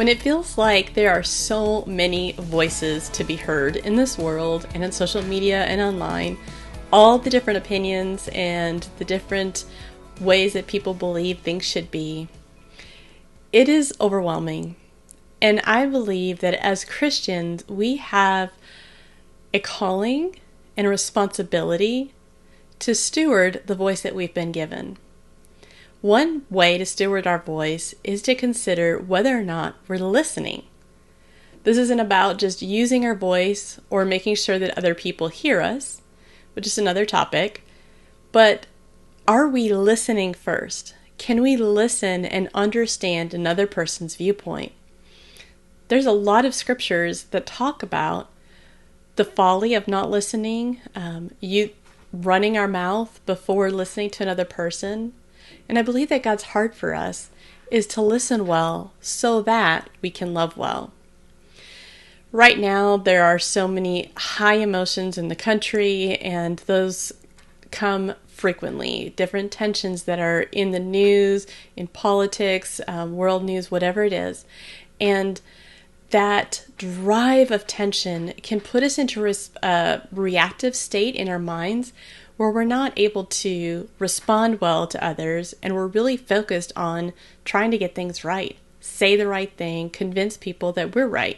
When it feels like there are so many voices to be heard in this world and in social media and online, all the different opinions and the different ways that people believe things should be, it is overwhelming. And I believe that as Christians, we have a calling and a responsibility to steward the voice that we've been given. One way to steward our voice is to consider whether or not we're listening. This isn't about just using our voice or making sure that other people hear us, which is another topic, but are we listening first? Can we listen and understand another person's viewpoint? There's a lot of scriptures that talk about the folly of not listening, you running our mouth before listening to another person. And I believe that God's heart for us is to listen well so that we can love well. Right now, there are so many high emotions in the country, and those come frequently. Different tensions that are in the news, in politics, world news, whatever it is. And that drive of tension can put us into a reactive state in our minds where we're not able to respond well to others, and we're really focused on trying to get things right, say the right thing, convince people that we're right.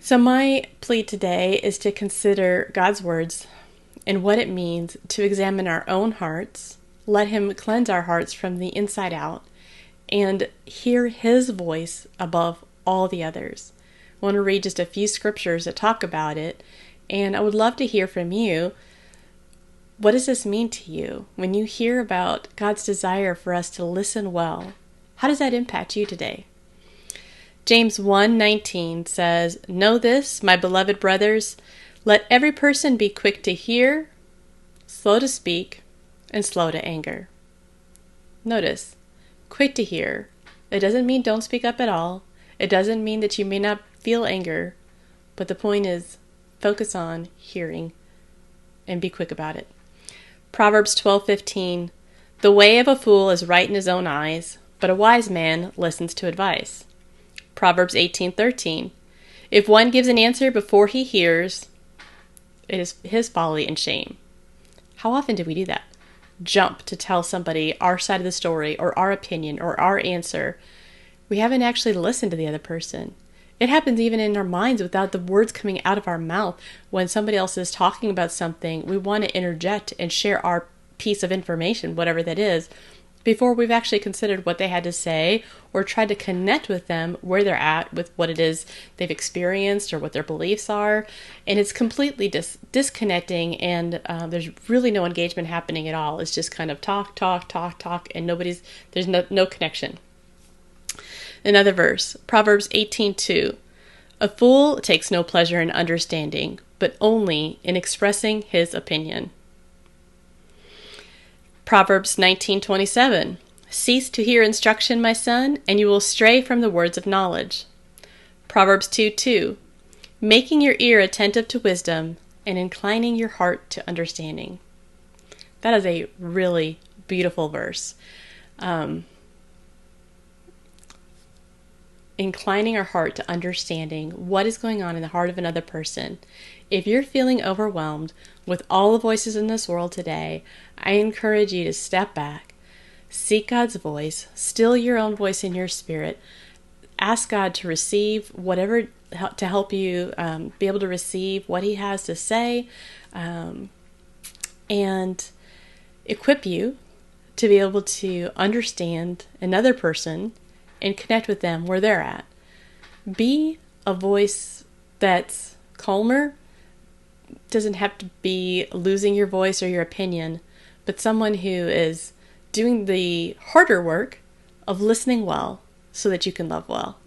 So my plea today is to consider God's words and what it means to examine our own hearts, let Him cleanse our hearts from the inside out, and hear His voice above all the others. I want to read just a few scriptures that talk about it, and I would love to hear from you. What does this mean to you when you hear about God's desire for us to listen well? How does that impact you today? James 1:19 says, "Know this, my beloved brothers, let every person be quick to hear, slow to speak, and slow to anger." Notice, quick to hear. It doesn't mean don't speak up at all. It doesn't mean that you may not feel anger, but the point is focus on hearing and be quick about it. Proverbs 12:15, "The way of a fool is right in his own eyes, but a wise man listens to advice." Proverbs 18:13, "If one gives an answer before he hears, it is his folly and shame." How often do we do that? Jump to tell somebody our side of the story or our opinion or our answer. We haven't actually listened to the other person. It happens even in our minds without the words coming out of our mouth. When somebody else is talking about something, we want to interject and share our piece of information, whatever that is, before we've actually considered what they had to say or tried to connect with them where they're at with what it is they've experienced or what their beliefs are. And it's completely disconnecting, and there's really no engagement happening at all. It's just kind of talk, and there's no connection. Another verse, Proverbs 18:2, "A fool takes no pleasure in understanding, but only in expressing his opinion." Proverbs 19:27, "Cease to hear instruction, my son, and you will stray from the words of knowledge." Proverbs 2:2, "Making your ear attentive to wisdom and inclining your heart to understanding." That is a really beautiful verse. Inclining our heart to understanding what is going on in the heart of another person. If you're feeling overwhelmed with all the voices in this world today, I encourage you to step back, seek God's voice, still your own voice in your spirit, ask God to receive whatever, to help you be able to receive what He has to say, and equip you to be able to understand another person and connect with them where they're at. Be a voice that's calmer. Doesn't have to be losing your voice or your opinion, but someone who is doing the harder work of listening well so that you can love well.